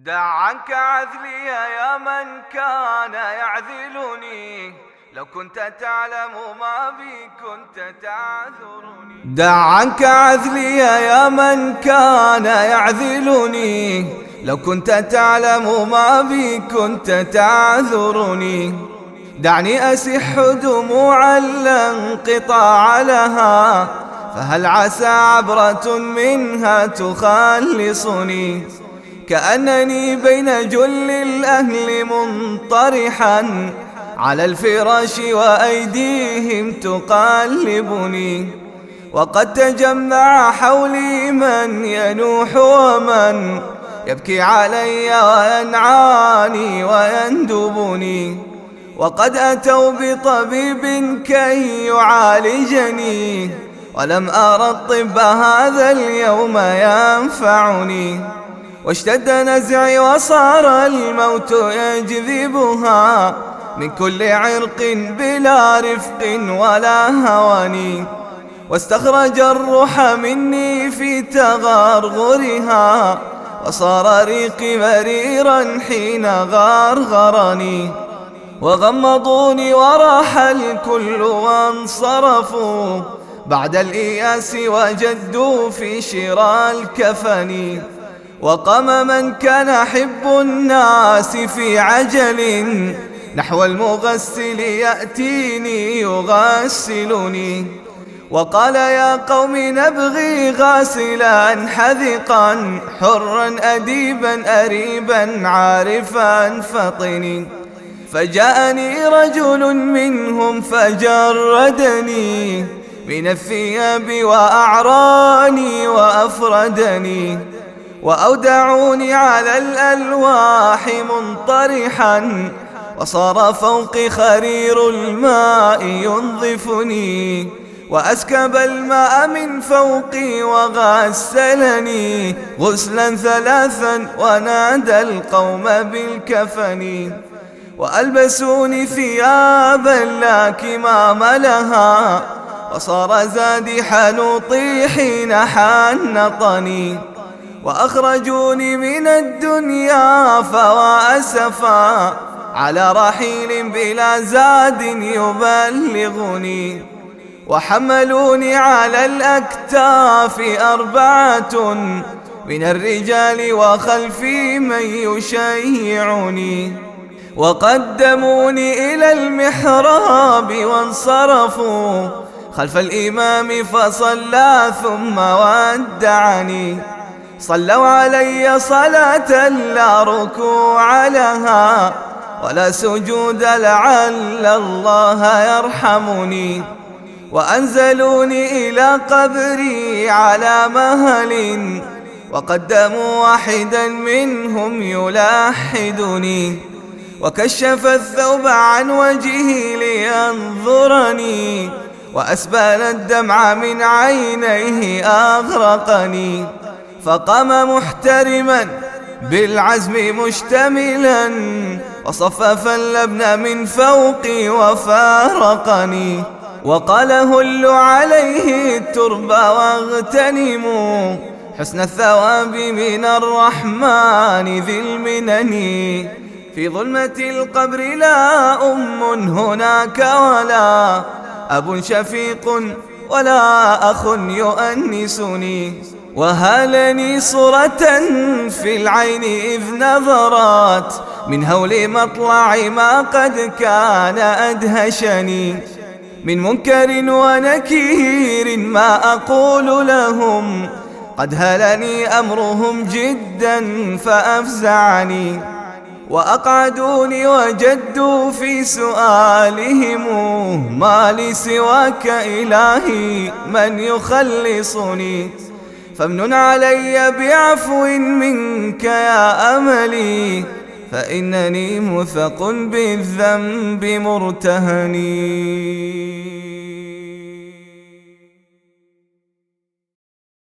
دع عنك عذلي يا من كان يعذلني، لو كنت تعلم ما بي كنت تعذرني. دع عنك عذلي يا من كان يعذلني، لو كنت تعلم ما بي كنت تعذرني. دعني أسح دموعا لا انقطاع لها، فهل عسى عبرة منها تخلصني. كأنني بين جل الأهل منطرحا على الفراش وأيديهم تقلبني، وقد تجمع حولي من ينوح ومن يبكي علي وينعاني ويندبني، وقد أتوا بطبيب كي يعالجني، ولم أرى الطب هذا اليوم ينفعني. واشتد نزعي وصار الموت يجذبها من كل عرق بلا رفق ولا هواني، واستخرج الروح مني في تغرغرها، وصار ريقي مريرا حين غرغرني. وغمضوني وراح الكل وانصرفوا بعد الإياس وجدوا في شرى الكفن. وقام من كان حب الناس في عجل نحو المغسل يأتيني يغسلني، وقال يا قوم نبغي غاسلا حذقا حرا أديبا أريبا عارفا فطني. فجاءني رجل منهم فجردني من الثياب وأعراني وأفردني، وأودعوني على الألواح منطرحا، وصار فوقي خرير الماء ينظفني، وأسكب الماء من فوقي وغسلني غسلا ثلاثا ونادى القوم بالكفن. وألبسوني ثيابا لا كمام لها، وصار زادي حنوطي حين حنطني، وأخرجوني من الدنيا فوا أسفا على رحيل بلا زاد يبلغني. وحملوني على الأكتاف 4 من الرجال وخلفي من يشيعني، وقدموني إلى المحراب وانصرفوا خلف الإمام فصلى ثم ودعني. صلوا علي صلاة لا ركوع لها ولا سجود لعل الله يرحمني، وأنزلوني إلى قبري على مهل، وقدموا واحدا منهم يلاحدني، وكشف الثوب عن وجهي لينظرني، وأسبل الدمع من عينيه أغرقني. فقام محترما بالعزم مشتملا، وصفف اللبن من فوقي وفارقني، وقال هلوا عليه الترب واغتنموا حسن الثواب من الرحمن ذي المنن. في ظلمة القبر لا أم هناك ولا أب شفيق ولا أخ يؤنسني، وهالني صورة في العين إذ نظرت من هول مطلع ما قد كان أدهشني، من منكر ونكير ما أقول لهم، قد هلني أمرهم جدا فأفزعني. وأقعدوني وجدوا في سؤالهم ما لي سواك إلهي من يخلصني، فامنن علي بعفو منك يا أملي، فإنني مثق بالذنب مرتهني.